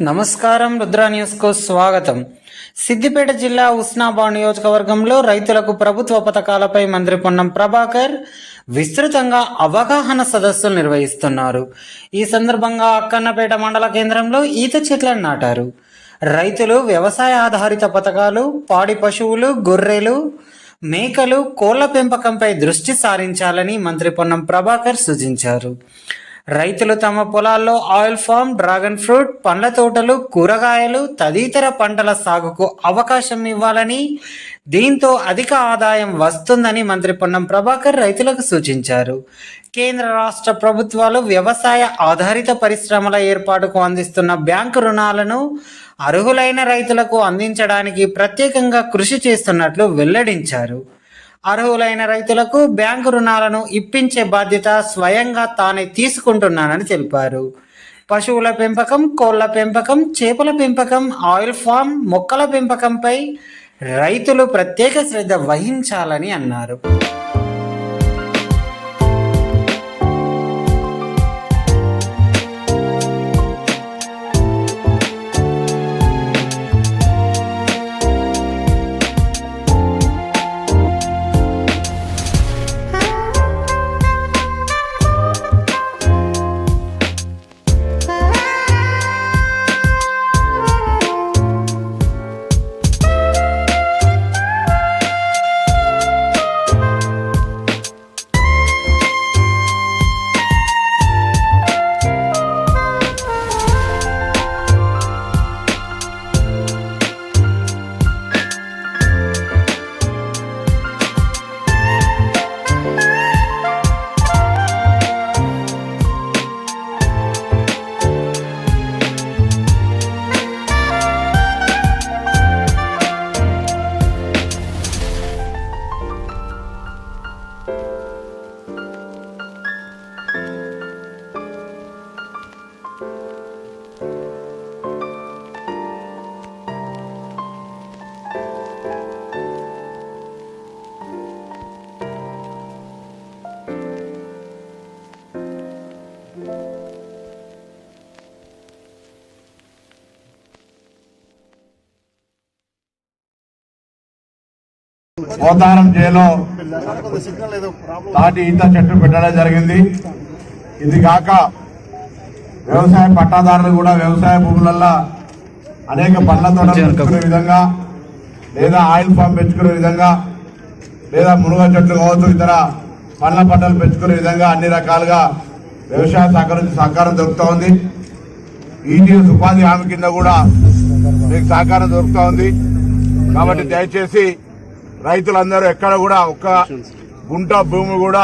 నమస్కారం, రుద్ర న్యూస్ కు స్వాగతం. సిద్దిపేట జిల్లా ఉస్నాబాద్ నియోజకవర్గంలో రైతులకు ప్రభుత్వ పథకాలపై మంత్రి పొన్నం ప్రభాకర్ విస్తృతంగా అవగాహన సదస్సులు నిర్వహిస్తున్నారు. ఈ సందర్భంగా అక్కన్నపేట మండల కేంద్రంలో ఈత చెట్లను నాటారు. రైతులు వ్యవసాయ ఆధారిత పథకాలు, పాడి పశువులు, గొర్రెలు, మేకలు, కోళ్ల పెంపకంపై దృష్టి సారించాలని మంత్రి పొన్నం ప్రభాకర్ సూచించారు. రైతులు తమ పొలాల్లో ఆయిల్ ఫామ్, డ్రాగన్ ఫ్రూట్, పండ్ల తోటలు, కూరగాయలు తదితర పంటల సాగుకు అవకాశం ఇవ్వాలని, దీంతో అధిక ఆదాయం వస్తుందని మంత్రి పొన్నం ప్రభాకర్ రైతులకు సూచించారు. కేంద్ర రాష్ట్ర ప్రభుత్వాలు వ్యవసాయ ఆధారిత పరిశ్రమల ఏర్పాటుకు అందిస్తున్న బ్యాంకు రుణాలను అర్హులైన రైతులకు అందించడానికి ప్రత్యేకంగా కృషి చేస్తున్నట్లు వెల్లడించారు. అర్హులైన రైతులకు బ్యాంకు రుణాలను ఇప్పించే బాధ్యత స్వయంగా తానే తీసుకుంటున్నానని తెలిపారు. పశువుల పెంపకం, కోళ్ల పెంపకం, చేపల పెంపకం, ఆయిల్ ఫామ్, మొక్కల పెంపకంపై రైతులు ప్రత్యేక శ్రద్ధ వహించాలని అన్నారు. పోతారం జైలో తాటి ఈత చెట్టు పెట్టడం జరిగింది. ఇది కాక వ్యవసాయ పట్టాదారులు కూడా వ్యవసాయ భూములలో అనేక పండ్ల తోటలు పెంచుకునే విధంగా, లేదా ఆయిల్ ఫామ్ పెంచుకునే విధంగా, లేదా మునగ చెట్లు కావచ్చు, ఇతర పండ్ల పంటలు పెంచుకునే విధంగా అన్ని రకాలుగా వ్యవసాయ శాఖ నుంచి సహకారం దొరుకుతూ ఉంది. ఈటీఎస్ ఉపాధి హామీ కింద కూడా మీకు సహకారం దొరుకుతూ ఉంది. కాబట్టి దయచేసి రైతులందరూ ఎక్కడ కూడా ఒక్క గుంట భూమి కూడా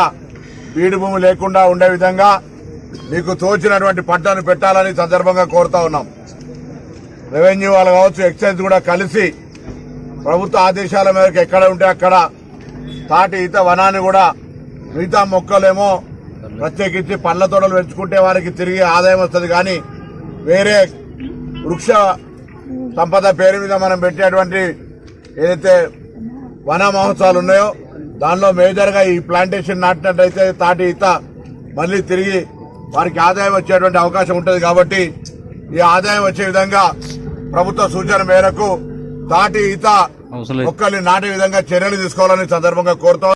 బీడు భూమి లేకుండా ఉండే విధంగా మీకు తోచినటువంటి పంటను పెట్టాలని సందర్భంగా కోరుతా ఉన్నాం. రెవెన్యూ వాళ్ళు కావచ్చు, ఎక్సైజ్ కూడా కలిసి ప్రభుత్వ ఆదేశాల మేరకు ఎక్కడ ఉంటే అక్కడ తాటి ఈత వనాన్ని కూడా, మిగతా మొక్కలేమో ప్రత్యేకించి పండ్ల తోటలు పెంచుకుంటే వారికి తిరిగి ఆదాయం వస్తుంది. కానీ వేరే వృక్ష సంపద పేరు మీద మనం పెట్టేటువంటి ఏదైతే వన మహోత్సవాలు ఉన్నాయో దానిలో మేజర్ గా ఈ ప్లాంటేషన్ నాటినట్టయితే తాటి ఈత మళ్లీ తిరిగి వారికి ఆదాయం వచ్చేటువంటి అవకాశం ఉంటుంది. కాబట్టి ఈ ఆదాయం వచ్చే విధంగా ప్రభుత్వ సూచన మేరకు తాటి ఈత మొక్కల్ని నాటే విధంగా చర్యలు తీసుకోవాలని సందర్భంగా కోరుతాం.